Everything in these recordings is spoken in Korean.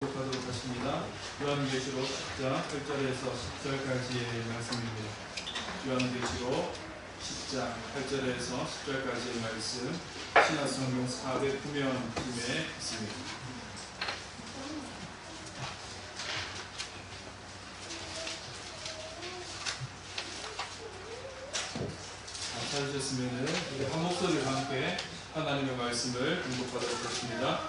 하도록 하겠습니다. 요한계시록 10장 8절에서 10절까지의 말씀입니다. 요한계시록 10장 8절에서 10절까지의 말씀, 신약성경 409면쯤에 있습니다. 찾으셨으면 우리 한 목소리와 함께 하나님의 말씀을 공독하도록 하겠습니다.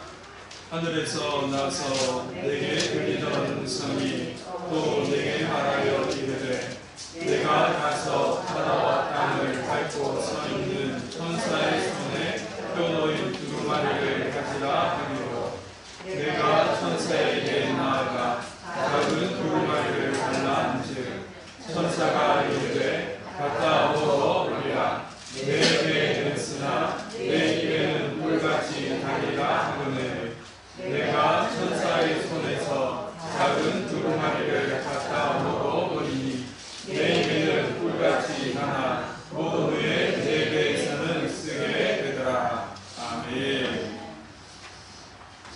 하늘에서 나서 내게 들리던 음성이 또 내게 말하여 이르되 내가 가서 바다와 땅을 밟고 서 있는 천사의 손에 펴 놓인 두루마리를 가지라 하기로 내가 천사에게 나아가 작은 두루마리를 달라한즉 천사가 이르되 갖다 얻어 오리라 내 배에는 쓰나 내 입에는 물같이 달리라 하거늘 내가 천사의 손에서 작은 두루마리를 갖다 먹어버리니 내 입에는 꿀같이 가나 먹은 후에 내 배에서는 쓰게 되더라. 아멘.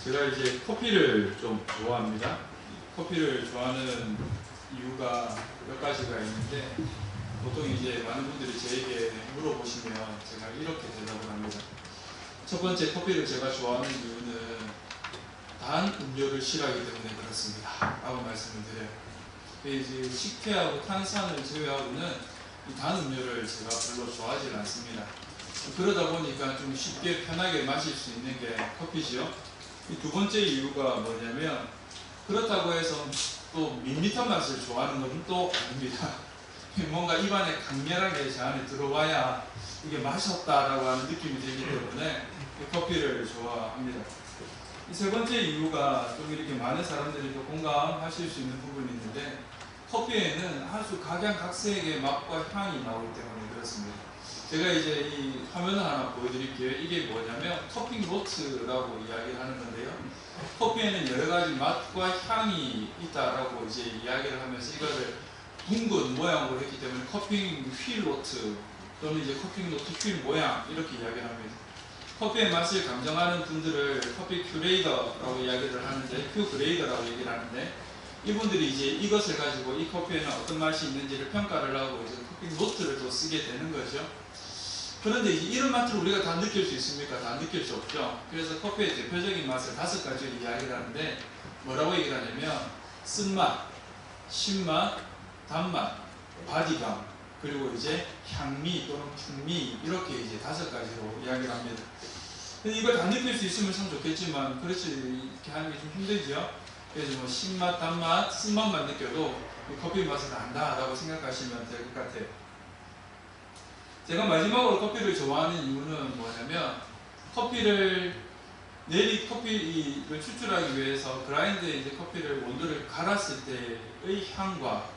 제가 이제 커피를 좀 좋아합니다. 커피를 좋아하는 이유가 몇 가지가 있는데 보통 이제 많은 분들이 저에게 물어보시면 제가 이렇게 대답을 합니다. 첫 번째, 커피를 제가 좋아하는 이유는 단 음료를 싫어하기 때문에 그렇습니다 라고 말씀을 드려요. 이제 식혜하고 탄산을 제외하고는 이 단 음료를 제가 별로 좋아하지 않습니다. 그러다 보니까 좀 쉽게 편하게 마실 수 있는 게 커피지요. 이 두 번째 이유가 뭐냐면 그렇다고 해서 또 밋밋한 맛을 좋아하는 것은 또 아닙니다. 뭔가 입안에 강렬하게 제 안에 들어와야 이게 맛있다라고 하는 느낌이 들기 때문에 커피를 좋아합니다. 이 세 번째 이유가 좀 이렇게 많은 사람들이 또 공감하실 수 있는 부분이 있는데 커피에는 아주 각양각색의 맛과 향이 나오기 때문에 그렇습니다. 제가 이제 이 화면을 하나 보여드릴게요. 이게 뭐냐면 커피 노트라고 이야기를 하는 건데요. 커피에는 여러 가지 맛과 향이 있다라고 이제 이야기를 하면서 이거를 둥근 모양으로 했기 때문에 커피 휠 노트 또는 이제 커피 노트 휠 모양 이렇게 이야기를 합니다. 커피의 맛을 감정하는 분들을 커피 큐레이터라고 이야기를 하는데 큐그레이더라고 얘기를 하는데 이분들이 이제 이것을 가지고 이 커피에는 어떤 맛이 있는지를 평가를 하고 이제 커피 노트를 또 쓰게 되는 거죠. 그런데 이제 이런 맛을 우리가 다 느낄 수 있습니까? 다 느낄 수 없죠. 그래서 커피의 대표적인 맛을 5가지를 이야기를 하는데 뭐라고 얘기를 하냐면 쓴맛, 신맛, 단맛, 바디감, 그리고 이제 향미 또는 풍미 이렇게 이제 5가지로 이야기를 합니다. 근데 이걸 다 느낄 수 있으면 참 좋겠지만 그렇지 이렇게 하는 게 좀 힘들죠. 그래서 뭐 신맛, 단맛, 쓴맛만 느껴도 커피 맛을 안다라고 생각하시면 될 것 같아요. 제가 마지막으로 커피를 좋아하는 이유는 뭐냐면 커피를 추출하기 위해서 그라인드에 이제 커피를 원두를 갈았을 때의 향과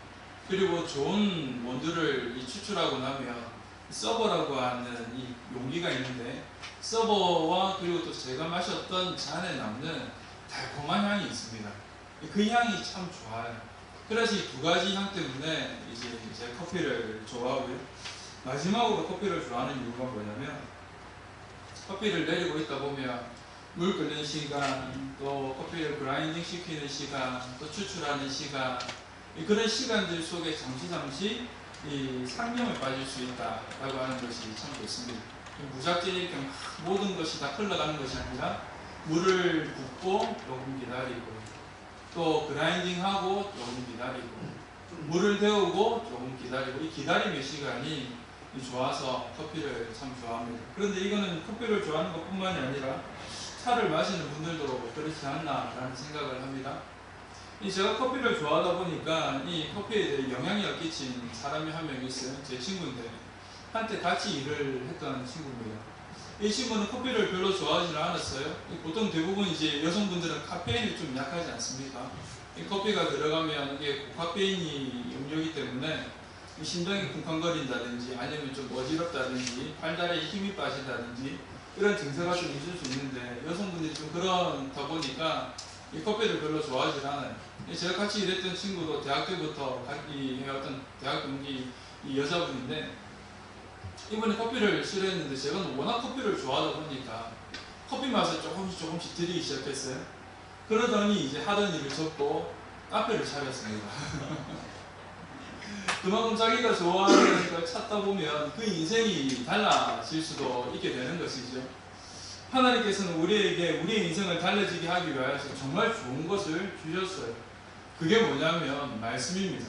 그리고 좋은 원두를 추출하고 나면 서버라고 하는 이 용기가 있는데 서버와 그리고 또 제가 마셨던 잔에 남는 달콤한 향이 있습니다. 그 향이 참 좋아요. 그래서 이 2가지 향 때문에 이제 커피를 좋아하고요. 마지막으로 커피를 좋아하는 이유가 뭐냐면 커피를 내리고 있다 보면 물 끓는 시간, 또 커피를 그라인딩 시키는 시간, 또 추출하는 시간 그런 시간들 속에 잠시 이 상념에 빠질 수 있다라고 하는 것이 참 좋습니다. 무작정히 이렇게 모든 것이 다 흘러가는 것이 아니라 물을 붓고 조금 기다리고 또 그라인딩하고 조금 기다리고 물을 데우고 조금 기다리고 이 기다림의 시간이 좋아서 커피를 참 좋아합니다. 그런데 이거는 커피를 좋아하는 것뿐만이 아니라 차를 마시는 분들도 그렇지 않나라는 생각을 합니다. 제가 커피를 좋아하다 보니까 이 커피에 대해 영향을 끼친 사람이 한 명 있어요. 제 친구인데 한때 같이 일을 했던 친구입니다. 이 친구는 커피를 별로 좋아하지는 않았어요. 보통 대부분 이제 여성분들은 카페인이 좀 약하지 않습니까? 이 커피가 들어가면 이게 카페인이 음료이기 때문에 심장이 쿵쾅거린다든지 아니면 좀 어지럽다든지 팔다리에 힘이 빠진다든지 이런 증세가 좀 있을 수 있는데 여성분들이 좀 그렇다 보니까 이 커피를 별로 좋아하지 않아요. 제가 같이 일했던 친구도 대학 때부터 어떤 대학 동기 여자분인데 이번에 커피를 싫어했는데 제가 워낙 커피를 좋아하다 보니까 커피 맛을 조금씩 들이기 시작했어요. 그러더니 이제 하던 일을 접고 카페를 차렸습니다. 그만큼 자기가 좋아하는 걸 찾다 보면 그 인생이 달라질 수도 있게 되는 것이죠. 하나님께서는 우리에게 우리의 인생을 달라지게 하기 위해서 정말 좋은 것을 주셨어요. 그게 뭐냐면 말씀입니다.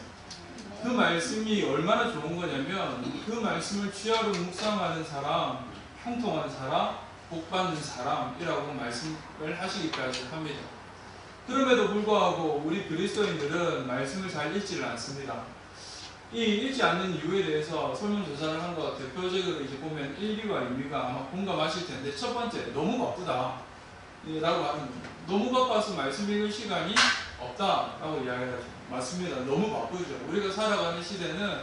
그 말씀이 얼마나 좋은 거냐면 그 말씀을 주야로 묵상하는 사람, 형통한 사람, 복받는 사람이라고 말씀을 하시기까지 합니다. 그럼에도 불구하고 우리 그리스도인들은 말씀을 잘 읽지를 않습니다. 이 읽지 않는 이유에 대해서 설문조사를 한 것 대표적으로 이제 보면 1위와 2위가 아마 공감하실 텐데, 첫 번째, 너무 바쁘다 라고 하는 겁니다. 너무 바빠서 말씀 읽을 시간이 없다 라고 이야기를 하죠. 맞습니다. 너무 바쁘죠. 우리가 살아가는 시대는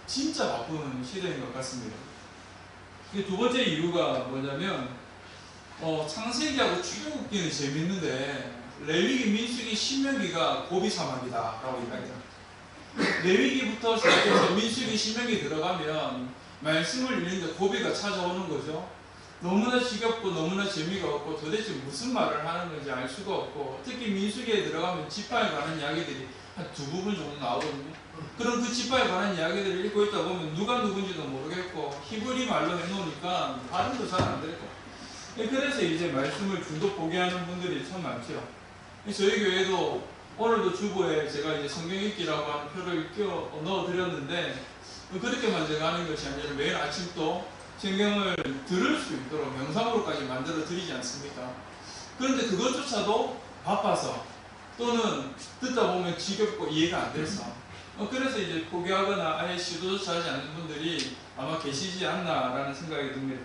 진짜 바쁜 시대인 것 같습니다. 두 번째 이유가 뭐냐면 창세기하고 출애굽기는 재밌는데 레위기, 민수기, 신명기가 고비사막이다 라고 이야기합니다. 레위기부터 시작해서 민수기, 신명기 들어가면 말씀을 읽는데 고비가 찾아오는 거죠. 너무나 지겹고 너무나 재미가 없고 도대체 무슨 말을 하는 건지 알 수가 없고, 특히 민수기에 들어가면 지파에 관한 이야기들이 한 두 부분 정도 나오거든요. 그럼 그 지파에 관한 이야기들을 읽고 있다 보면 누가 누군지도 모르겠고 히브리 말로 해놓으니까 발음도 잘 안 되고, 그래서 이제 말씀을 중독 포기하는 분들이 참 많죠. 저희 교회도 오늘도 주보에 제가 이제 성경 읽기라고 하는 표를 넣어 드렸는데, 그렇게만 제가 하는 것이 아니라 매일 아침 또 성경을 들을 수 있도록 영상으로까지 만들어 드리지 않습니까? 그런데 그것조차도 바빠서 또는 듣다 보면 지겹고 이해가 안 돼서 그래서 이제 포기하거나 아예 시도조차 하지 않는 분들이 아마 계시지 않나라는 생각이 듭니다.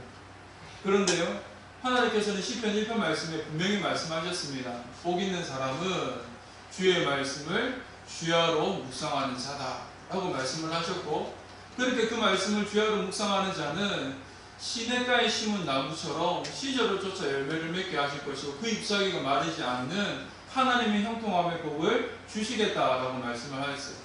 그런데요, 하나님께서는 시편 1편 말씀에 분명히 말씀하셨습니다. 복 있는 사람은 주의 말씀을 주야로 묵상하는 자다 라고 말씀을 하셨고, 그렇게 그 말씀을 주야로 묵상하는 자는 시냇가에 심은 나무처럼 시절을 쫓아 열매를 맺게 하실 것이고 그 잎사귀가 마르지 않는 하나님의 형통함의 복을 주시겠다라고 말씀을 하셨어요.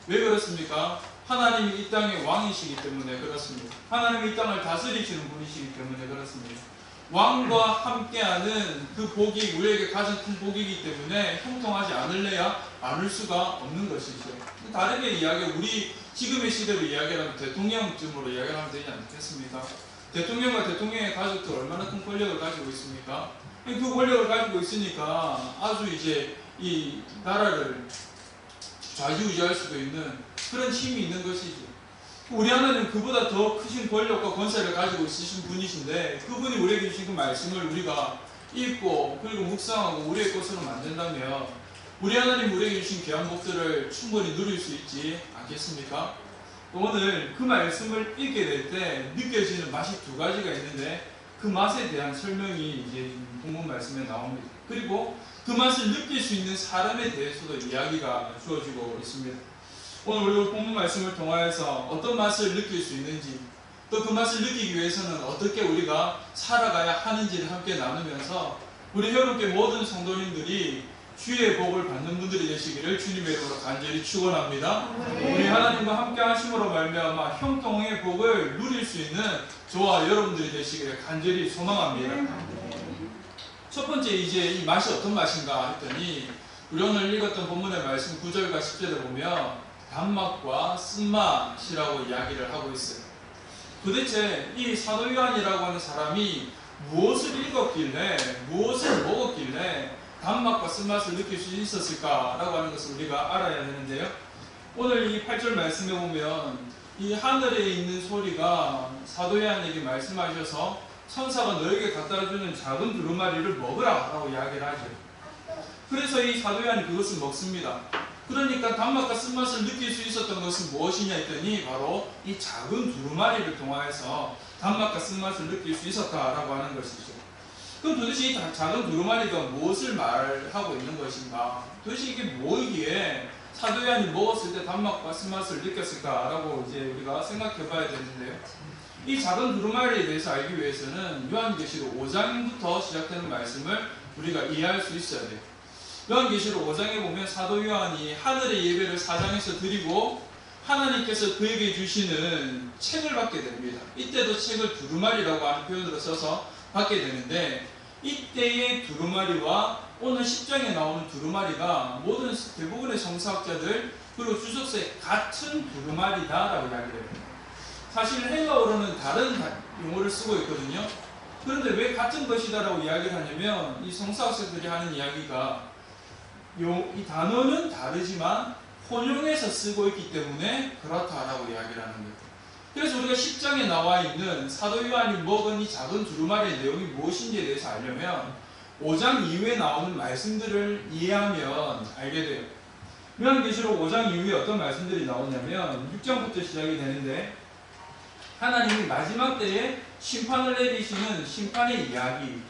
왜 그렇습니까? 하나님이 이 땅의 왕이시기 때문에 그렇습니다. 하나님이 이 땅을 다스리시는 분이시기 때문에 그렇습니다. 왕과 함께하는 그 복이 우리에게 가장 큰 복이기 때문에 형통하지 않을래야 않을 수가 없는 것이죠. 다르게 이야기하면 우리 지금의 시대로 이야기하면 대통령쯤으로 이야기하면 되지 않겠습니까? 대통령과 대통령의 가족들 얼마나 큰 권력을 가지고 있습니까? 그 권력을 가지고 있으니까 아주 이제 이 나라를 좌지우지할 수도 있는 그런 힘이 있는 것이죠. 우리 하나님은 그보다 더 크신 권력과 권세를 가지고 있으신 분이신데, 그분이 우리에게 주신 그 말씀을 우리가 읽고 그리고 묵상하고 우리의 것으로 만든다면 우리 하나님 우리에게 주신 귀한 복들을 충분히 누릴 수 있지 않겠습니까? 오늘 그 말씀을 읽게 될 때 느껴지는 맛이 두 가지가 있는데, 그 맛에 대한 설명이 이제 본문 말씀에 나옵니다. 그리고 그 맛을 느낄 수 있는 사람에 대해서도 이야기가 주어지고 있습니다. 오늘 우리 본문 말씀을 통하여서 어떤 맛을 느낄 수 있는지, 또 그 맛을 느끼기 위해서는 어떻게 우리가 살아가야 하는지를 함께 나누면서 우리 여러분께 모든 성도님들이 주의 복을 받는 분들이 되시기를 주님의 이름으로 간절히 축원합니다. 우리 하나님과 함께 하심으로 말미암아 형통의 복을 누릴 수 있는 저와 여러분들이 되시기를 간절히 소망합니다. 첫 번째, 이제 이 맛이 어떤 맛인가 했더니 우리 오늘 읽었던 본문의 말씀 9절과 10절에 보면 단맛과 쓴맛이라고 이야기를 하고 있어요. 도대체 이 사도 요한이라고 하는 사람이 무엇을 읽었길래, 무엇을 먹었길래 단맛과 쓴맛을 느낄 수 있었을까라고 하는 것을 우리가 알아야 되는데요. 오늘 이 8절 말씀에 보면 이 하늘에 있는 소리가 사도 요한에게 말씀하셔서 천사가 너에게 갖다주는 작은 두루마리를 먹으라 라고 이야기를 하죠. 그래서 이 사도 요한이 그것을 먹습니다. 그러니까 단맛과 쓴맛을 느낄 수 있었던 것은 무엇이냐 했더니 바로 이 작은 두루마리를 통하여서 단맛과 쓴맛을 느낄 수 있었다라고 하는 것이죠. 그럼 도대체 이 작은 두루마리가 무엇을 말하고 있는 것인가? 도대체 이게 뭐이기에 사도 요한이 먹었을 때 단맛과 쓴맛을 느꼈을까라고 이제 우리가 생각해 봐야 되는데요. 이 작은 두루마리에 대해서 알기 위해서는 요한계시록 5장부터 시작되는 말씀을 우리가 이해할 수 있어야 돼요. 요한계시록 5장에 보면 사도 요한이 하늘의 예배를 사장에서 드리고 하나님께서 그에게 주시는 책을 받게 됩니다. 이때도 책을 두루마리라고 하는 표현으로 써서 받게 되는데, 이때의 두루마리와 오늘 10장에 나오는 두루마리가 모든 대부분의 성서학자들 그리고 주석서에 같은 두루마리다라고 이야기를 해요. 사실 헬라어로는 다른 용어를 쓰고 있거든요. 그런데 왜 같은 것이다라고 이야기를 하냐면 이 성서학자들이 하는 이야기가 이 단어는 다르지만 혼용해서 쓰고 있기 때문에 그렇다라고 이야기를 하는 거예요. 그래서 우리가 10장에 나와 있는 사도 요한이 먹은 이 작은 두루마리의 내용이 무엇인지에 대해서 알려면 5장 이후에 나오는 말씀들을 이해하면 알게 돼요. 요한계시록 5장 이후에 어떤 말씀들이 나오냐면 6장부터 시작이 되는데 하나님이 마지막 때에 심판을 내리시는 심판의 이야기,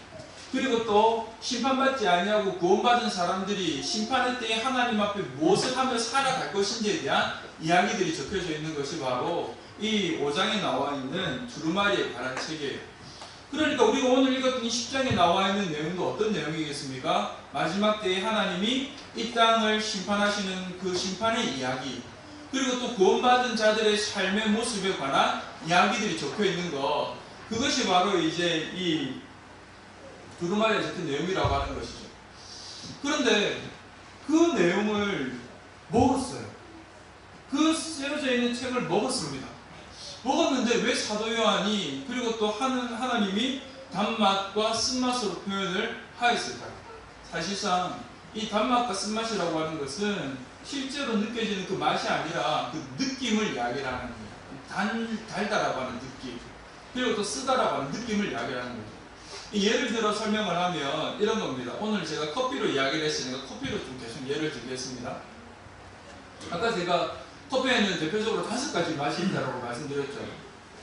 그리고 또 심판받지 아니하고 구원받은 사람들이 심판의 때에 하나님 앞에 무엇을 하며 살아갈 것인지에 대한 이야기들이 적혀져 있는 것이 바로 이 5장에 나와 있는 두루마리에 관한 책이에요. 그러니까 우리가 오늘 읽었던 이 10장에 나와 있는 내용도 어떤 내용이겠습니까? 마지막 때에 하나님이 이 땅을 심판하시는 그 심판의 이야기, 그리고 또 구원받은 자들의 삶의 모습에 관한 이야기들이 적혀 있는 것, 그것이 바로 이제 이 두루마리에 적힌 내용이라고 하는 것이죠. 그런데 그 내용을 먹었어요. 그 쓰여져 있는 책을 먹었습니다. 먹었는데 왜 사도 요한이 그리고 또 하나님이 단맛과 쓴맛으로 표현을 하였을까요? 사실상 이 단맛과 쓴맛이라고 하는 것은 실제로 느껴지는 그 맛이 아니라 그 느낌을 이야기를 하는 거예요. 달다라고 하는 느낌, 그리고 또 쓰다라고 하는 느낌을 이야기를 하는 거죠. 예를 들어 설명을 하면 이런 겁니다. 오늘 제가 커피로 이야기를 했으니까 커피로 좀 계속 예를 들겠습니다. 아까 제가 커피에는 대표적으로 5가지 맛이 있다고 말씀드렸죠.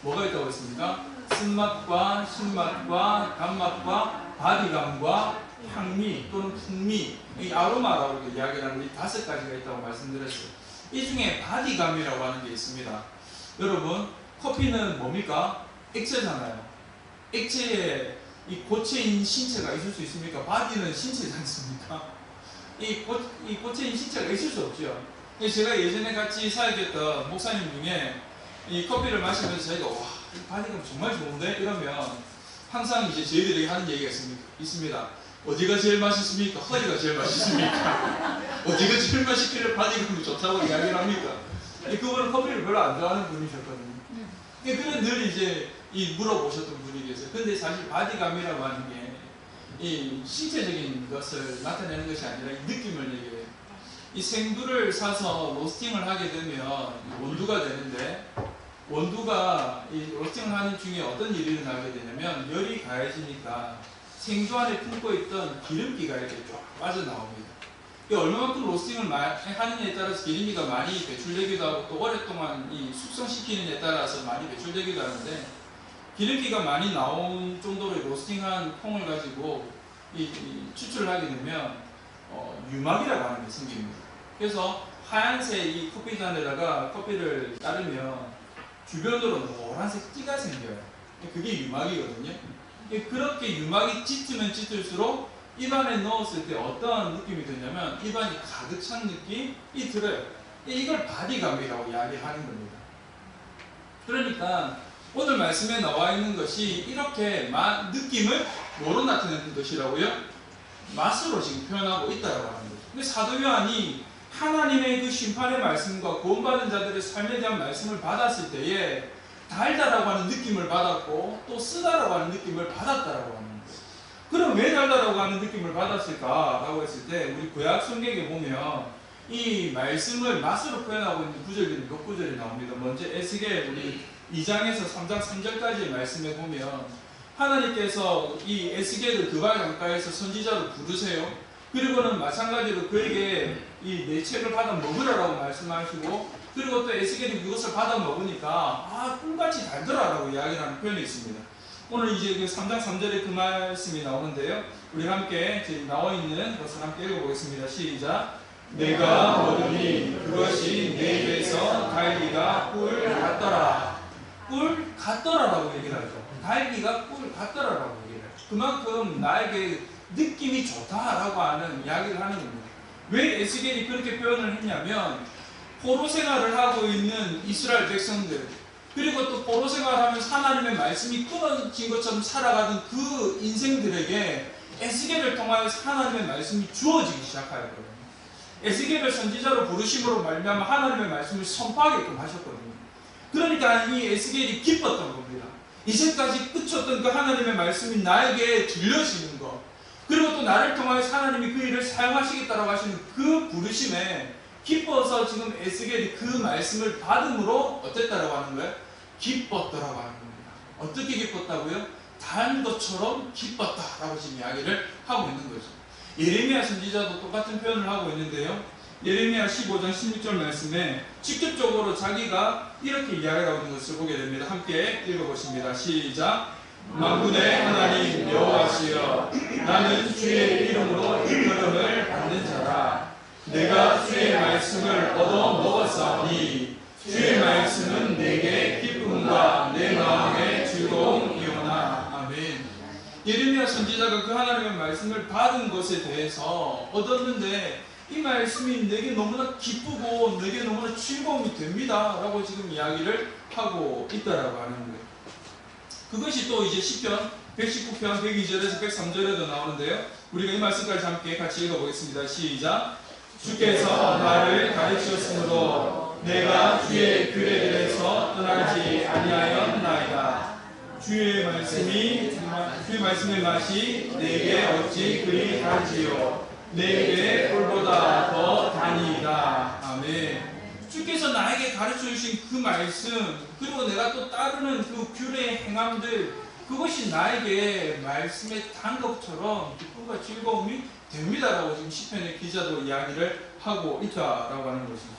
뭐가 있다고 했습니까? 쓴맛과 신맛과 단맛과 바디감과 향미 또는 풍미, 이 아로마라고 이야기를 하는 이 5가지가 있다고 말씀드렸어요. 이 중에 바디감이라고 하는 게 있습니다. 여러분, 커피는 뭡니까? 액체잖아요. 액체에 이 고체인 신체가 있을 수 있습니까? 바디는 신체지 않습니까? 이 고체인 신체가 있을 수 없죠. 제가 예전에 같이 사역했던 목사님 중에 이 커피를 마시면서 저희가 와, 이 바디감 정말 좋은데? 이러면 항상 이제 저희들에게 하는 얘기가 있습니다. 어디가 제일 맛있습니까? 허리가 제일 맛있습니까? 어디가 제일 맛있길래 바디감이 좋다고 이야기를 합니까? 그분은 커피를 별로 안 좋아하는 분이셨거든요. 그는 늘 이제 물어보셨던 분이 계세요. 근데 사실 바디감이라고 하는 게 이 신체적인 것을 나타내는 것이 아니라 이 느낌을 얘기해요. 이 생두를 사서 로스팅을 하게 되면 원두가 되는데, 원두가 이 로스팅을 하는 중에 어떤 일이 일어나게 되냐면 열이 가해지니까 생두 안에 품고 있던 기름기가 이렇게 쫙 빠져나옵니다. 얼마만큼 로스팅을 하느냐에 따라서 기름기가 많이 배출되기도 하고 또 오랫동안 이 숙성시키느냐에 따라서 많이 배출되기도 하는데, 기름기가 많이 나온 정도로 로스팅한 콩을 가지고 추출을 하게 되면 유막이라고 하는 게 생깁니다. 그래서 하얀색 이 커피잔에다가 커피를 따르면 주변으로 노란색 띠가 생겨요. 그게 유막이거든요. 그렇게 유막이 짙으면 짙을수록 입안에 넣었을 때 어떤 느낌이 드냐면 입안이 가득 찬 느낌이 들어요. 이걸 바디감이라고 이야기하는 겁니다. 그러니까 오늘 말씀에 나와 있는 것이 이렇게 느낌을 뭐로 나타내는 것이라고요? 맛으로 지금 표현하고 있다고 하는 거죠. 근데 사도 요한이 하나님의 그 심판의 말씀과 구원받은 자들의 삶에 대한 말씀을 받았을 때에 달다라고 하는 느낌을 받았고 또 쓰다라고 하는 느낌을 받았다라고 하는 거예요. 그럼 왜 달다라고 하는 느낌을 받았을까라고 했을 때 우리 구약 성경에 보면 이 말씀을 맛으로 표현하고 있는 구절들이 몇 구절이 나옵니다. 먼저 에스겔 우리 2장에서 3장 3절까지의 말씀에 보면 하나님께서 이 에스겔을 그발 강가에서 선지자로 부르세요. 그리고는 마찬가지로 그에게 이 내 책을 받아 먹으라라고 말씀하시고, 그리고 또 에스겔이 그것을 받아 먹으니까 꿀같이 달더라라고 이야기하는 표현이 있습니다. 오늘 이제 그 3장 3절에 그 말씀이 나오는데요. 우리 함께 나와 있는 것을 함께 읽어보겠습니다. 시작. 내가 먹으니 그것이 내 입에서 달기가 꿀 같더라. 꿀 같더라라고 얘기를 하죠. 달기가 꿀 같더라라고 얘기를 하죠. 그만큼 나에게 느낌이 좋다라고 하는 이야기를 하는 겁니다. 왜 에스겔이 그렇게 표현을 했냐면 포로 생활을 하고 있는 이스라엘 백성들, 그리고 또 포로 생활하면서 하나님의 말씀이 끊어진 것처럼 살아가던 그 인생들에게 에스겔을 통하여서 하나님의 말씀이 주어지기 시작하였거든요. 에스겔을 선지자로 부르심으로 말미암아 하나님의 말씀을 선포하게끔 하셨거든요. 그러니까 이 에스겔이 기뻤던 겁니다. 이제까지 그쳤던 그 하나님의 말씀이 나에게 들려지는 것, 그리고 또 나를 통하여서 하나님이 그 일을 사용하시겠다라고 하시는 그 부르심에 기뻐서 지금 에스겔이 그 말씀을 받음으로 어땠다라고 하는 거예요? 기뻤더라고 하는 겁니다. 어떻게 기뻤다고요? 단 것처럼 기뻤다라고 지금 이야기를 하고 있는 거죠. 예레미야 선지자도 똑같은 표현을 하고 있는데요. 예레미야 15장 16절 말씀에 직접적으로 자기가 이렇게 이야기하고 있는 것을 보게 됩니다. 함께 읽어보십니다. 시작. 만군의 하나님 여호와시여, 나는 주의 이름으로 일컬음을 받는 자라. 내가 주의 말씀을 얻어 먹었사오니 주의 말씀은 내게 기쁨과 내 마음의 즐거움이오나. 아멘. 예레미야 선지자가 그 하나님의 말씀을 받은 것에 대해서 얻었는데 이 말씀이 내게 너무나 기쁘고 내게 너무나 즐거움이 됩니다 라고 지금 이야기를 하고 있다라고 하는 거예요. 그것이 또 이제 시편 119편 102절에서 103절에도 나오는데요. 우리가 이 말씀까지 함께 같이 읽어보겠습니다. 시작. 주께서 나를 가르치셨으므로 내가 주의 규례들에서 떠나지 아니하였나이다. 주의 말씀의 맛이 내게 어찌 그리 달지요. 내게 꿀보다 더 다니이다. 아멘. 주께서 나에게 가르쳐 주신 그 말씀, 그리고 내가 또 따르는 그 규례의 행함들, 그것이 나에게 말씀의 단 것처럼 기쁨과 즐거움이 됩니다라고 지금 시편의 기자도 이야기를 하고 있다라고 하는 것이죠.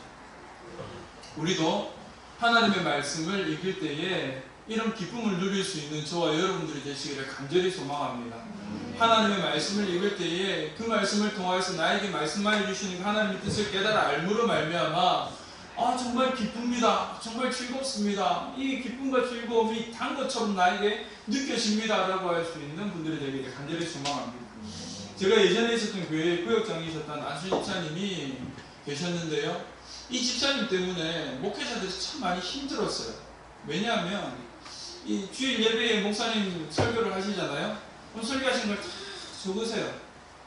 우리도 하나님의 말씀을 읽을 때에 이런 기쁨을 누릴 수 있는 저와 여러분들이 되시기를 간절히 소망합니다. 하나님의 말씀을 읽을 때에 그 말씀을 통하여서 나에게 말씀하여 주시는 하나님의 뜻을 깨달아 알므로 말미암아 정말 기쁩니다. 정말 즐겁습니다. 이 기쁨과 즐거움이 단 것처럼 나에게 느껴집니다 라고 할 수 있는 분들이 되기를 간절히 소망합니다. 제가 예전에 있었던 교회의 구역장이셨던 안수 집사님이 계셨는데요. 이 집사님 때문에 목회자들이 참 많이 힘들었어요. 왜냐하면 이 주일 예배에 목사님 설교를 하시잖아요. 그럼 설교하신 걸 다 적으세요.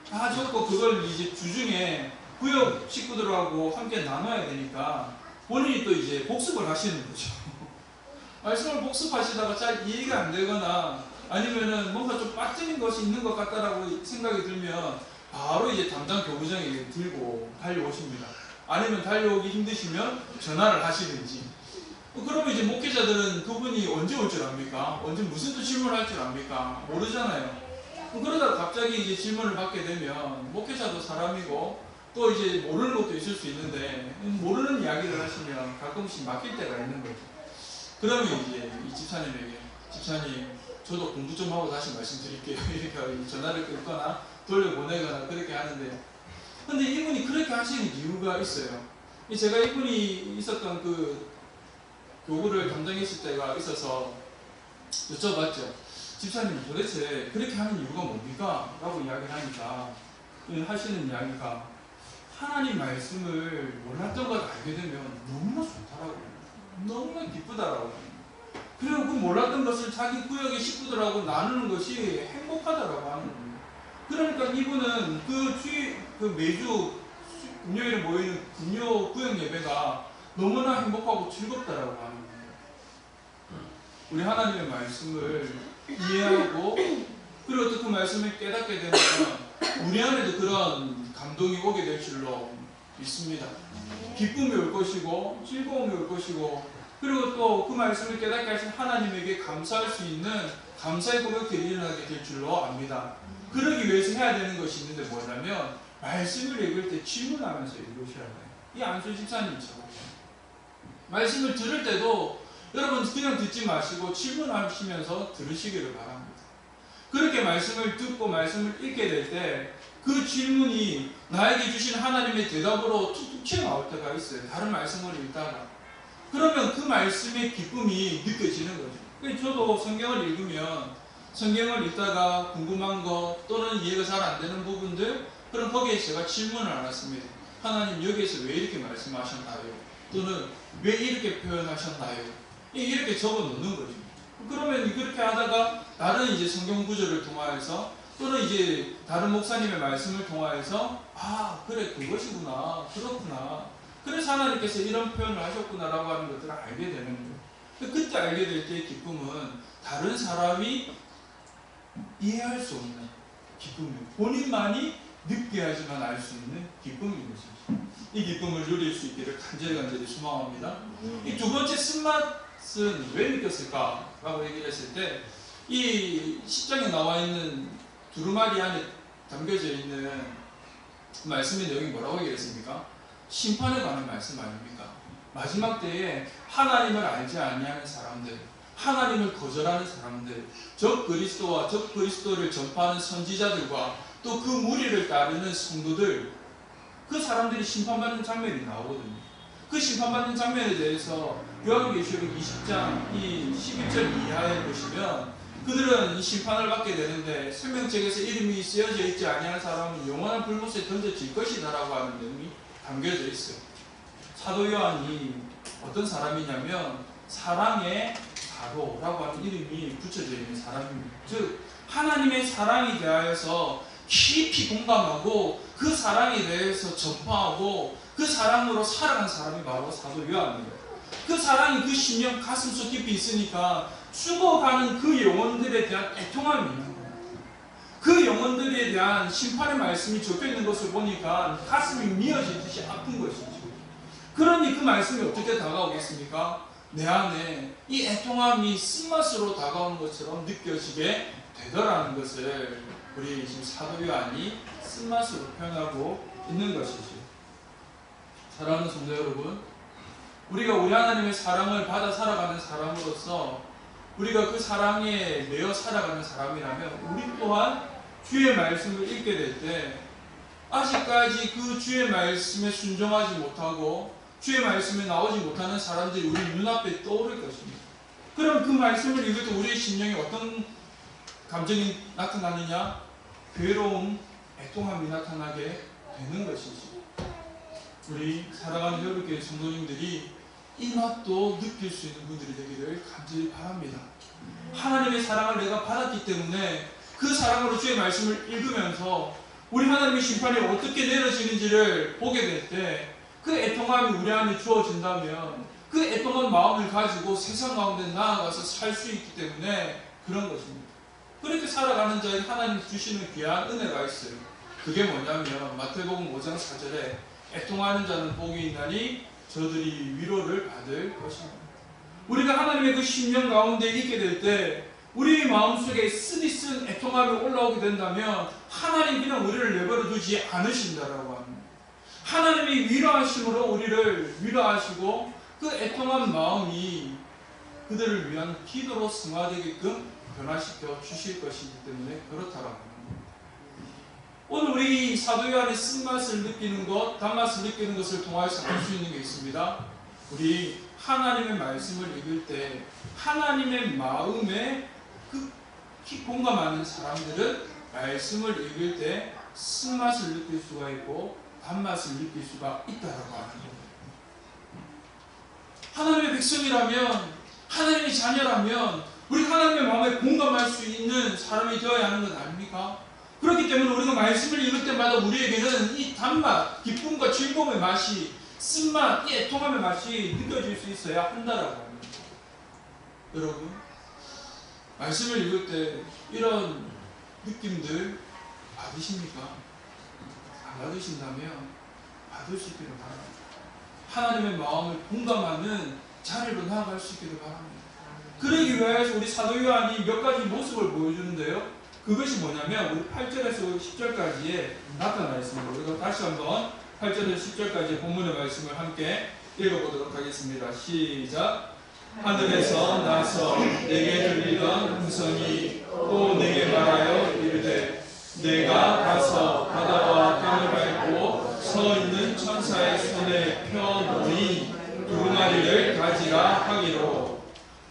다 적고 그걸 이제 주중에 구역 식구들하고 함께 나눠야 되니까 본인이 또 이제 복습을 하시는 거죠. 말씀을 복습하시다가 잘 이해가 안 되거나 아니면은 뭔가 좀 빠뜨린 것이 있는 것 같다라고 생각이 들면 바로 이제 담당 교구장에게 들고 달려오십니다. 아니면 달려오기 힘드시면 전화를 하시든지. 그러면 이제 목회자들은 그분이 언제 올 줄 압니까? 언제 무슨 또 질문을 할 줄 압니까? 모르잖아요. 그러다가 갑자기 이제 질문을 받게 되면 목회자도 사람이고 또 이제 모르는 것도 있을 수 있는데 모르는 이야기를 하시면 가끔씩 막힐 때가 있는 거죠. 그러면 이제 이 집사님에게 집사님 저도 공부 좀 하고 다시 말씀드릴게요. 이렇게 전화를 끊거나 돌려보내거나 그렇게 하는데 근데 이분이 그렇게 하시는 이유가 있어요. 제가 이분이 있었던 그 교구를 담당했을 때가 있어서 여쭤봤죠. 집사님 도대체 그렇게 하는 이유가 뭡니까? 라고 이야기를 하니까 하시는 이야기가 하나님 말씀을 몰랐던 걸 알게 되면 너무나 좋더라고요. 너무나 기쁘더라고요. 그리고 그 몰랐던 것을 자기 구역의 식구들하고 나누는 것이 행복하다라고 하는 거예요. 그러니까 이분은 그 매주 금요일에 모이는 금요 구역 예배가 너무나 행복하고 즐겁다라고 하는 거예요. 우리 하나님의 말씀을 이해하고 그리고 또 그 말씀을 깨닫게 되면 우리 안에도 그런 감동이 오게 될 줄로 믿습니다. 기쁨이 올 것이고 즐거움이 올 것이고 그리고 또 그 말씀을 깨닫게 하신 하나님에게 감사할 수 있는 감사의 고백들이 일어나게 될 줄로 압니다. 그러기 위해서 해야 되는 것이 있는데 뭐냐면 말씀을 읽을 때 질문하면서 읽으셔야 돼요. 이 안수 집사님처럼 말씀을 들을 때도 여러분 그냥 듣지 마시고 질문하시면서 들으시기를 바랍니다. 그렇게 말씀을 듣고 말씀을 읽게 될 때 그 질문이 나에게 주신 하나님의 대답으로 툭툭 튀어나올 때가 있어요. 다른 말씀을 읽다가 그러면 그 말씀의 기쁨이 느껴지는 거죠. 저도 성경을 읽으면 성경을 읽다가 궁금한 거 또는 이해가 잘 안 되는 부분들 그럼 거기에 제가 질문을 안 했습니다. 하나님 여기에서 왜 이렇게 말씀하셨나요? 또는 왜 이렇게 표현하셨나요? 이렇게 적어 놓는 거죠. 그러면 그렇게 하다가 다른 이제 성경 구절을 통하여서 또는 이제 다른 목사님의 말씀을 통하여서 그래 그것이구나 그렇구나 그래서 하나님께서 이런 표현을 하셨구나라고 하는 것들을 알게 되는 거예요. 그때 알게 될 때의 기쁨은 다른 사람이 이해할 수 없는 기쁨이에요. 본인만이 느끼하지만 알 수 있는 기쁨인 것이죠. 이 기쁨을 누릴 수 있기를 간절히 소망합니다. 이 두 번째 쓴맛은 왜 느꼈을까? 라고 얘기를 했을 때 이 10장에 나와 있는 두루마리 안에 담겨져 있는 말씀의 내용이 뭐라고 얘기했습니까? 심판에 관한 말씀 아닙니까? 마지막 때에 하나님을 알지 아니하는 사람들, 하나님을 거절하는 사람들, 적 그리스도와 적 그리스도를 전파하는 선지자들과 또 그 무리를 따르는 성도들, 그 사람들이 심판받는 장면이 나오거든요. 그 심판받는 장면에 대해서 요한계시록 20장 이 11절 이하에 보시면 그들은 이 심판을 받게 되는데 생명책에서 이름이 쓰여져 있지 아니한 사람은 영원한 불못에 던져질 것이다 라고 하는 내용이 담겨져 있어요. 사도 요한이 어떤 사람이냐면 사랑의 사도라고 하는 이름이 붙여져 있는 사람입니다. 즉 하나님의 사랑에 대하여서 깊이 공감하고 그 사랑에 대해서 전파하고 그 사랑으로 살아간 사람이 바로 사도 요한입니다. 그 사랑이 그 심령 가슴속 깊이 있으니까 죽어가는 그 영혼들에 대한 애통함이 있는 거예요. 그 영혼들에 대한 심판의 말씀이 적혀 있는 것을 보니까 가슴이 미어지듯이 아픈 것이죠. 그러니 그 말씀이 어떻게 다가오겠습니까? 내 안에 이 애통함이 쓴맛으로 다가오는 것처럼 느껴지게 되더라는 것을 우리 지금 사도 요한이 쓴맛으로 표현하고 있는 것이죠. 사랑하는 성도 여러분, 우리가 우리 하나님의 사랑을 받아 살아가는 사람으로서 우리가 그 사랑에 매여 살아가는 사람이라면 우리 또한 주의 말씀을 읽게 될 때 아직까지 그 주의 말씀에 순종하지 못하고 주의 말씀에 나오지 못하는 사람들이 우리 눈앞에 떠오를 것입니다. 그럼 그 말씀을 읽을 때 우리의 심령에 어떤 감정이 나타나느냐? 괴로움, 애통함이 나타나게 되는 것이지. 우리 사랑하는 여러분께 성도님들이 이 맛도 느낄 수 있는 분들이 되기를 간절히 바랍니다. 하나님의 사랑을 내가 받았기 때문에 그 사랑으로 주의 말씀을 읽으면서 우리 하나님의 심판이 어떻게 내려지는지를 보게 될 때 그 애통함이 우리 안에 주어진다면 그 애통한 마음을 가지고 세상 가운데 나아가서 살 수 있기 때문에 그런 것입니다. 그렇게 살아가는 자에게 하나님 주시는 귀한 은혜가 있어요. 그게 뭐냐면 마태복음 5장 4절에 애통하는 자는 복이 있나니 저들이 위로를 받을 것입니다. 우리가 하나님의 그 심령 가운데 있게 될 때 우리 마음속에 쓰디쓴 애통함이 올라오게 된다면 하나님 그냥 우리를 내버려 두지 않으신다라고 합니다. 하나님이 위로하심으로 우리를 위로하시고 그 애통한 마음이 그들을 위한 기도로 승화되게끔 변화시켜 주실 것이기 때문에 그렇다라고 합니다. 오늘 우리 사도 요한의 쓴맛을 느끼는 것, 단맛을 느끼는 것을 통해서 알 수 있는 게 있습니다. 우리 하나님의 말씀을 읽을 때 하나님의 마음에 극히 공감하는 사람들은 말씀을 읽을 때 쓴맛을 느낄 수가 있고 단맛을 느낄 수가 있다라고 하는 겁니다. 하나님의 백성이라면, 하나님의 자녀라면 우리 하나님의 마음에 공감할 수 있는 사람이 되어야 하는 것 아닙니까? 그렇기 때문에 우리가 말씀을 읽을 때마다 우리에게는 이 단맛, 기쁨과 즐거움의 맛이, 쓴맛, 이 애통함의 맛이 느껴질 수 있어야 한다라고 합니다. 여러분, 말씀을 읽을 때 이런 느낌들 받으십니까? 안 받으신다면 받을 수 있기를 바랍니다. 하나님의 마음을 공감하는 자리로 나아갈 수 있기를 바랍니다. 그러기 위해서 우리 사도 요한이 몇 가지 모습을 보여주는데요. 그것이 뭐냐면 우리 8절에서 10절까지에 나타나 있습니다. 우리가 다시 한번 8절에서 10절까지 본문의 말씀을 함께 읽어보도록 하겠습니다. 시작. 하늘에서 나서 내게 들리던 음성이 또 내게 말하여 이르되 내가 가서 바다와 땅을 밟고 서 있는 천사의 손에 펴놓으니 두루마리를 가지라 하기로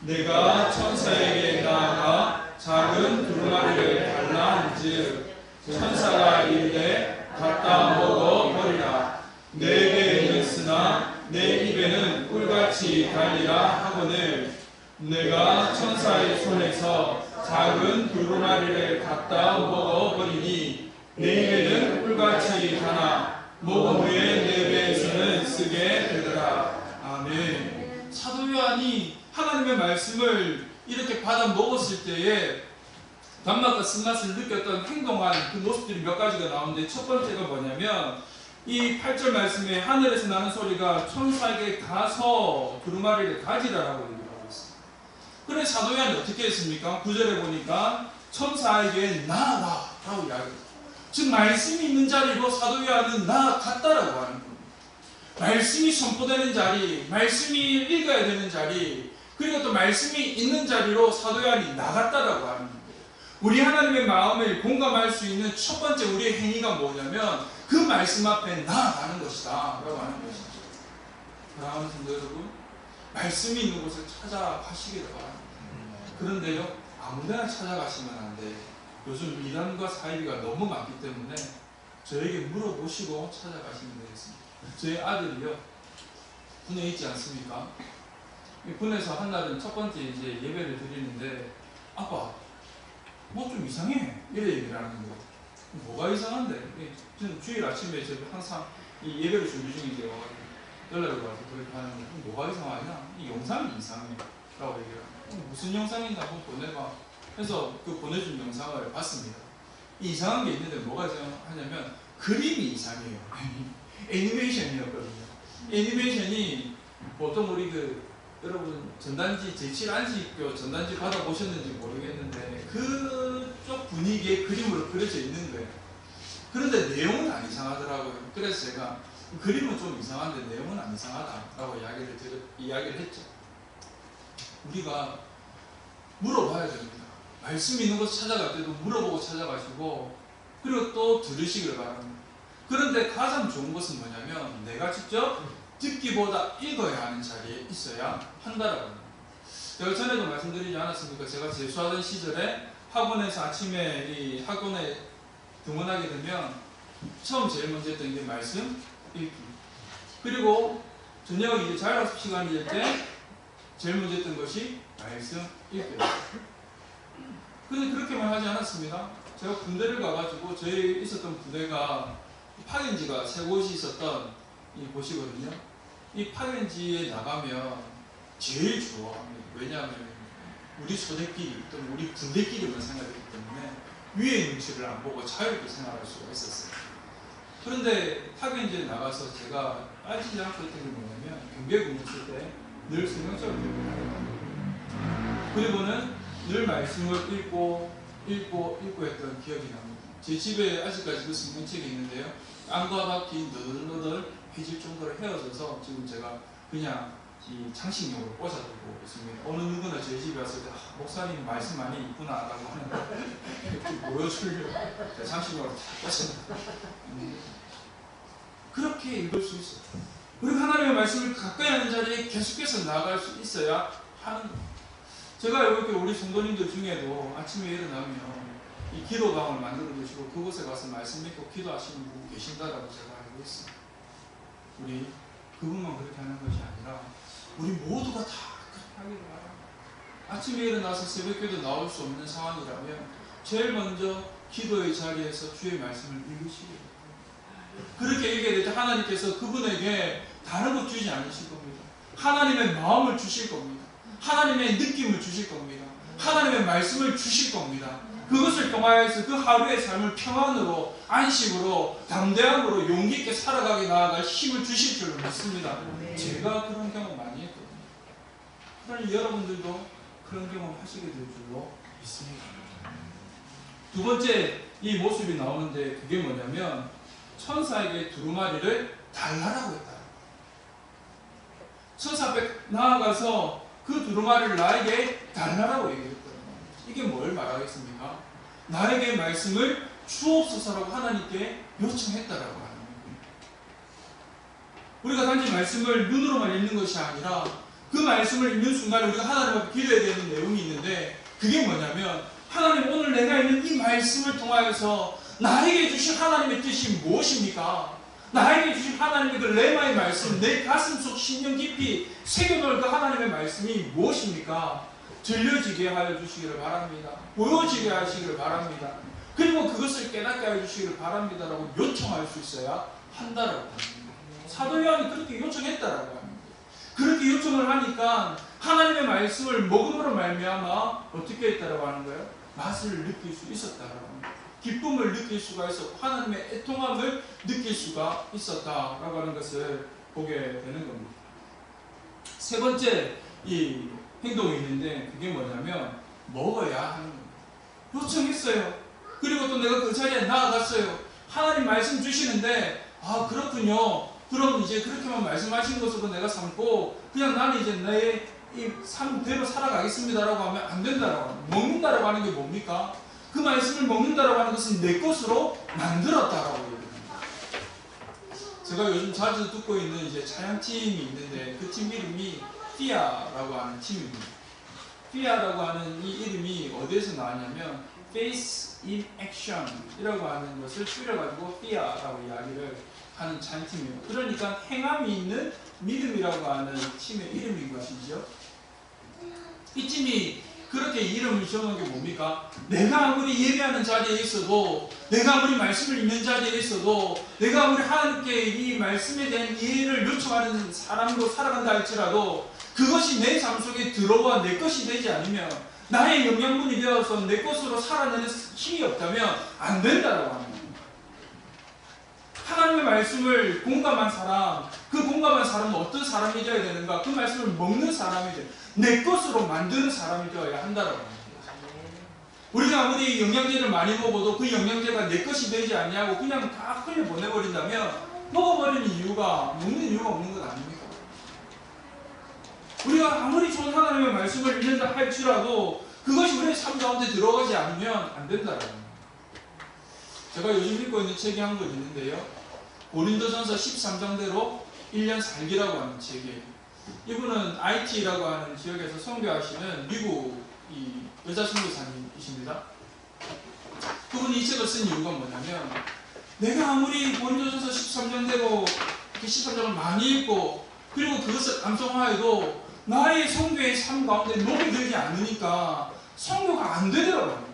내가 천사에게 나아가 작은 두루마리를 달라 한즉 천사가 이르되 갖다 먹어버리라 내게 있으나 내 입에는 꿀같이 달리라 하거늘 내가 천사의 손에서 작은 두루마리를 갖다 먹어버리니 내게는 꿀같이 하나 먹은 후에 내 배에서는 쓰게 되더라. 아멘. 사도 요한이 하나님의 말씀을 이렇게 받아 먹었을 때에 단맛과 쓴맛을 느꼈던 행동한 그 모습들이 몇 가지가 나오는데, 첫 번째가 뭐냐면 이 8절 말씀에 하늘에서 나는 소리가 천사에게 가서 두루마리를 가지라라고 얘기하고 있습니다. 그래 사도 요한이 어떻게 했습니까? 9절에 보니까 천사에게 나아가 라고 이야기합니다. 즉 말씀이 있는 자리로 사도 요한은 나아갔다라고 하는 겁니다. 말씀이 선포되는 자리, 말씀이 읽어야 되는 자리, 그리고 또 말씀이 있는 자리로 사도 요한이 나갔다라고 하는 겁니다. 우리 하나님의 마음을 공감할 수 있는 첫 번째 우리의 행위가 뭐냐면 그 말씀 앞에 나아가는 것이다 라고 하는 것이죠. 사랑하는 성도 여러분, 말씀이 있는 곳을 찾아가시기를 바랍니다. 그런데요, 아무데나 찾아가시면 안 돼. 요즘 이단과 사이비가 너무 많기 때문에 저에게 물어보시고 찾아가시면 되겠습니다. 저희 아들이요, 군에 있지 않습니까? 군에서 한날은 첫 번째 이제 예배를 드리는데, 아빠 뭐 좀 이상해 이래 얘기를 하는 거예요. 뭐가 이상한데? 저는 주일 아침에 제가 항상 이 예배를 준비 중인데 연락을 와서 그렇게 하는 거예요. 뭐가 이상하냐? 이 영상이 이상해 라고 얘기를 합니다. 무슨 영상인지 한번 보내봐 해서 그 보내준 영상을 봤습니다. 이 이상한 게 있는데 뭐가 이상하냐면 그림이 이상해요. 애니메이션이었거든요. 애니메이션이 보통 우리 여러분 전단지 제7안식교 전단지 받아보셨는지 모르겠는데 그쪽 분위기의 그림으로 그려져 있는 거예요. 그런데 내용은 안 이상하더라고요. 그래서 제가 그림은 좀 이상한데 내용은 안 이상하다라고 이야기를 했죠. 우리가 물어봐야 됩니다. 말씀 있는 곳 찾아갈 때도 물어보고 찾아가시고, 그리고 또 들으시길 바랍니다. 그런데 가장 좋은 것은 뭐냐면 내가 직접 듣기보다 읽어야 하는 자리에 있어야 한다라고 합니다. 제가 전에도 말씀드리지 않았습니까? 제가 재수하던 시절에 학원에서 아침에 이 학원에 등원하게 되면 처음 제일 먼저 했던 게 말씀 읽기, 그리고 저녁 이제 자율학습 시간이 될 때 제일 먼저 했던 것이 말씀 읽기. 근데 그렇게만 하지 않았습니다. 제가 군대를 가가지고 저희 있었던 부대가 파견지가 세 곳이 있었던 이 곳이거든요. 이 파견지에 나가면 제일 좋아합니다. 왜냐하면 우리 소대끼리 또는 우리 군대끼리만 생각했기 때문에 위의 눈치를 안 보고 자유롭게 생활할 수가 있었어요. 그런데 파견지에 나가서 제가 빠지지 않고 했던 게 뭐냐면 경계 근무 칠 때 늘 성경책을 들고 다녔거든요. 그리고는 늘 말씀을 읽고 했던 기억이 납니다. 제 집에 아직까지 그 성경책이 있는데요, 안과 바퀴 너덜너덜 해질 정도로 헤어져서 지금 제가 그냥 이 장식용으로 꽂아두고 있습니다. 어느 누구나 저희 집에 왔을 때 목사님 말씀 많이 있구나 라고 하는데 보여주려고 장식용으로 다 꽂아놓고 그렇게 읽을 수 있어요. 우리가 하나님의 말씀을 가까이 하는 자리에 계속해서 나아갈 수 있어야 하는 겁니다. 제가 이렇게 우리 성도님들 중에도 아침에 일어나면 이 기도방을 만들어 두시고 그곳에 가서 말씀 믿고 기도하시는 분 계신다라고 제가 알고 있습니다. 우리 그분만 그렇게 하는 것이 아니라 우리 모두가 다 그렇게 하기를 바랍니다. 아침에 일어나서 새벽기도 나올 수 없는 상황이라면 제일 먼저 기도의 자리에서 주의 말씀을 읽으시기 바랍니다. 그렇게 얘기해 될 때 하나님께서 그분에게 다른 것 주지 않으실 겁니다. 하나님의 마음을 주실 겁니다. 하나님의 느낌을 주실 겁니다. 하나님의 말씀을 주실 겁니다. 그것을 통하여서 그 하루의 삶을 평안으로, 안식으로, 담대함으로 용기 있게 살아가게 나아갈 힘을 주실 줄로 믿습니다. 제가 그런 경험 많이 했거든요. 그러니 여러분들도 그런 경험 하시게 될 줄로 믿습니다. 두 번째 이 모습이 나오는데 그게 뭐냐면 천사에게 두루마리를 달라라고 했다. 천사 앞에 나아가서 그 두루마리를 나에게 달라라고 얘기했거든요. 이게 뭘 말하겠습니까? 나에게 말씀을 주옵소서라고 하나님께 요청했다라고 하는 거예요. 우리가 단지 말씀을 눈으로만 읽는 것이 아니라 그 말씀을 읽는 순간에 우리가 하나님 앞에 기도해야 되는 내용이 있는데 그게 뭐냐면 하나님 오늘 내가 읽는 이 말씀을 통하여서 나에게 주신 하나님의 뜻이 무엇입니까? 나에게 주신 하나님의 그 레마의 말씀, 내 가슴 속 심령 깊이 새겨놓을 그 하나님의 말씀이 무엇입니까? 들려지게 하여 주시기를 바랍니다. 보여지게 하시기를 바랍니다. 그리고 그것을 깨닫게 하여 주시기를 바랍니다라고 요청할 수 있어야 한다라고 합니다. 사도 요한이 그렇게 요청했다라고 합니다. 그렇게 요청을 하니까 하나님의 말씀을 먹음으로 말미암아 어떻게 했다라고 하는 거예요? 맛을 느낄 수 있었다라고 합니다. 기쁨을 느낄 수가 있었고 하나님의 애통함을 느낄 수가 있었다라고 하는 것을 보게 되는 겁니다. 세 번째 이 행동이 있는데 그게 뭐냐면 먹어야 하는 겁니다. 요청했어요. 그리고 또 내가 그 자리에 나아갔어요. 하나님 말씀 주시는데 아 그렇군요. 그럼 이제 그렇게만 말씀하신 것으로 내가 삼고 그냥 나는 이제 내 이 삶대로 살아가겠습니다라고 하면 안 된다라고 합니다. 먹는다라고 하는 게 뭡니까? 그 말씀을 먹는다라고 하는 것은 내 것으로 만들었다라고 얘기합니다. 제가 요즘 자주 듣고 있는 이제 찬양팀이 있는데 그 팀 이름이 피아라고 하는 팀입니다. 피아라고 하는 이 이름이 어디에서 나왔냐면 Faith in Action 이라고 하는 것을 줄여가지고 피아라고 이야기를 하는 찬양팀이에요. 그러니까 행함이 있는 믿음이라고 하는 팀의 이름인 것이죠. 이 팀이 그렇게 이름을 지어놓은 게 뭡니까? 내가 아무리 예배하는 자리에 있어도, 내가 아무리 말씀을 읽는 자리에 있어도, 내가 아무리 하나님께 이 말씀에 대한 이해를 요청하는 사람으로 살아간다 할지라도 그것이 내 삶 속에 들어와 내 것이 되지 않으면, 나의 영양분이 되어서 내 것으로 살아내는 힘이 없다면 안 된다라고 합니다. 하나님의 말씀을 공감한 사람, 그 공감한 사람은 어떤 사람이 되어야 되는가? 그 말씀을 먹는 사람이 되어야 내 것으로 만드는 사람이 되어야 한다라고 합니다. 우리가 아무리 영양제를 많이 먹어도 그 영양제가 내 것이 되지 않냐고 그냥 다 흘려 보내버린다면 먹어버리는 이유가, 먹는 이유가 없는 것 아닙니까? 우리가 아무리 좋은 하나님의 말씀을 읽는다 할지라도 그것이 우리의 삶 가운데 들어가지 않으면 안 된다라고 합니다. 제가 요즘 읽고 있는 책이 한 권 있는데요. 고린도전서 13장대로 1년 살기라고 하는 책이에요. 이분은 IT라고 하는 지역에서 선교하시는 미국 여자 선교사님이십니다. 그분이 이 책을 쓴 이유가 뭐냐면 내가 아무리 고린도전서 13장대로 13장을 많이 읽고 그리고 그것을 암송하여도 나의 선교의 삶 가운데 녹이 들지 않으니까 선교가 안 되더라고요.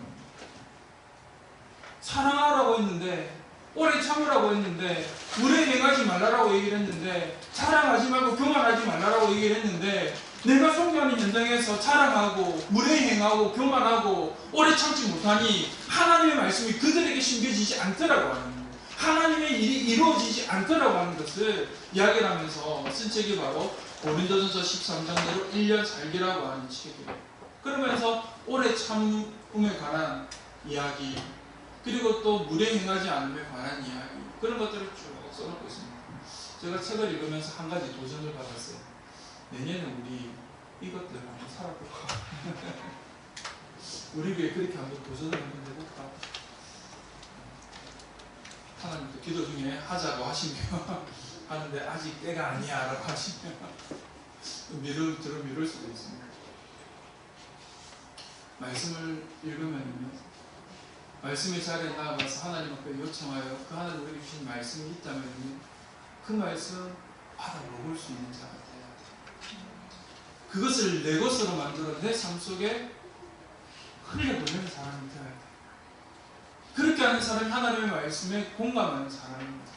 사랑하라고 했는데 오래 참으라고 했는데 물에 행하지 말라라고 얘기를 했는데 자랑하지 말고 교만하지 말라라고 얘기를 했는데 내가 선교하는 현장에서 자랑하고 물에 행하고 교만하고 오래 참지 못하니 하나님의 말씀이 그들에게 심겨지지 않더라고 하는 거예요. 하나님의 일이 이루어지지 않더라고 하는 것을 이야기를 하면서 쓴 책이 바로 고린도전서 13장대로 1년 살기라고 하는 책이에요. 그러면서 오래 참음에 관한 이야기 그리고 또 물에 행하지 않음에 관한 이야기 그런 것들을 쭉 써놓고 있습니다. 제가 책을 읽으면서 한 가지 도전을 받았어요. 내년에 우리 이것들 한번 살아볼까? 우리 교회 그렇게 한번 도전을 한번 해볼까? 하나님도 기도 중에 하자고 하시면 하는데 아직 때가 아니야 라고 하시면 미룰 수도 있습니다. 말씀을 읽으면 말씀의 자리에 나아가서 하나님 앞에 요청하여 그 하나님 우리에게 주신 말씀이 있다면 그 말씀 받아 먹을 수 있는 자가 되어야 돼. 그것을 내 것으로 만들어 내 삶 속에 흘려보내는 사람이 되어야 돼. 그렇게 하는 사람이 하나님의 말씀에 공감하는 사람입니다.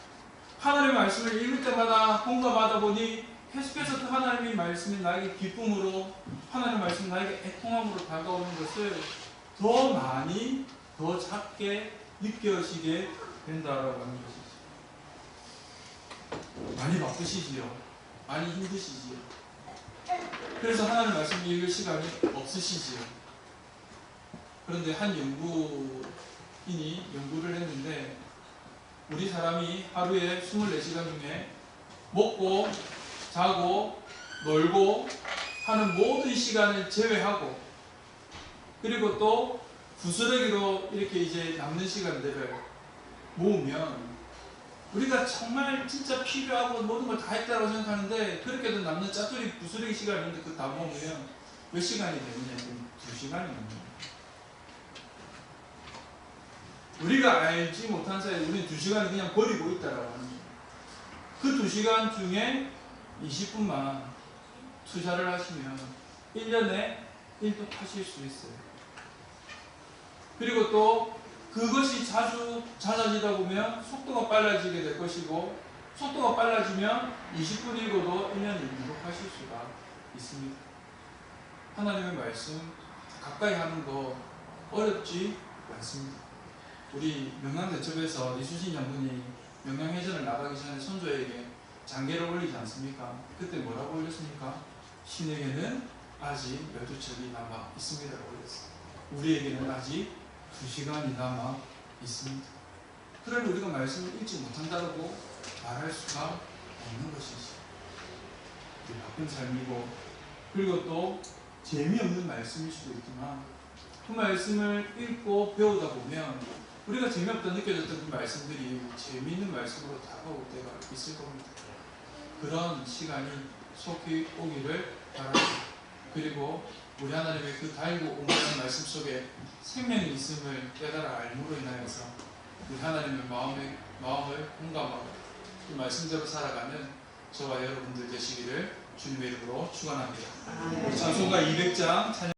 하나님의 말씀을 읽을 때마다 공감하다 보니 계속해서 그 하나님의 말씀이 나에게 기쁨으로 하나님의 말씀이 나에게 애통함으로 다가오는 것을 더 많이 더 작게 느껴지게 된다라고 하는 것이죠. 많이 바쁘시지요? 많이 힘드시지요? 그래서 하나님의 말씀을 읽을 시간이 없으시지요? 그런데 한 연구인이 연구를 했는데 우리 사람이 하루에 24시간 중에 먹고 자고 놀고 하는 모든 시간을 제외하고 그리고 또 부스러기로 이렇게 이제 남는 시간들을 모으면 우리가 정말 진짜 필요하고 모든 걸 다 했다고 생각하는데 그렇게도 남는 짜투리 부스러기 시간이 있는데 그거 다 모으면 몇 시간이 되느냐? 2시간이 됩니다. 우리가 알지 못한 사이에 우리는 2시간을 그냥 버리고 있다라고 하는 거예요. 그 2시간 중에 20분만 투자를 하시면 1년에 일독하실 수 있어요. 그리고 또 그것이 자주 잦아지다 보면 속도가 빨라지게 될 것이고, 속도가 빨라지면 20분 읽어도 1년을 기록하실 수가 있습니다. 하나님의 말씀 가까이 하는 거 어렵지 않습니다. 우리 명랑대첩에서 이수진 장군이 명랑회전을 나가기 전에 선조에게 장계를 올리지 않습니까? 그때 뭐라고 올렸습니까? 신에게는 아직 12척이 남아 있습니다라고 올렸어요. 우리에게는 아직 2시간이 남아 있습니다. 그러면 우리가 말씀을 읽지 못한다고 말할 수가 없는 것이지. 바쁜 삶이고, 그리고 또 재미없는 말씀일 수도 있지만, 그 말씀을 읽고 배우다 보면 우리가 재미없다 느껴졌던 그 말씀들이 재미있는 말씀으로 다가올 때가 있을 겁니다. 그런 시간이 속히 오기를 바랍니다. 그리고 우리 하나님의 그 달고 옹달한 말씀 속에 생명이 있음을 깨달아 알므로 인하여서 우리 하나님의 마음을 공감하고 그 말씀대로 살아가는 저와 여러분들 되시기를 주님의 이름으로 축원합니다. 찬송가 200장 찬양